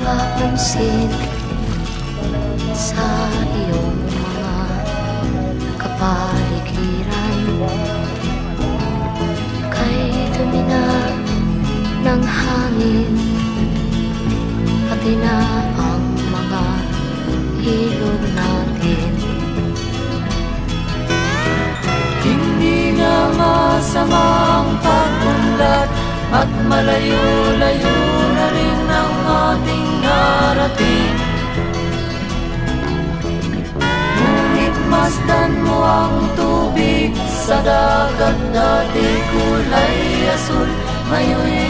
napapansin sa iyong mga kapaligiran. Kay dumi na ng hangin, pati na ang mga ilog natin. Hindi na masamang pag-unlad at malayo-layo na rin ang ating narating. Ngunit masdan mo ang tubig sa dagat, dati kulay asul, ngayon'y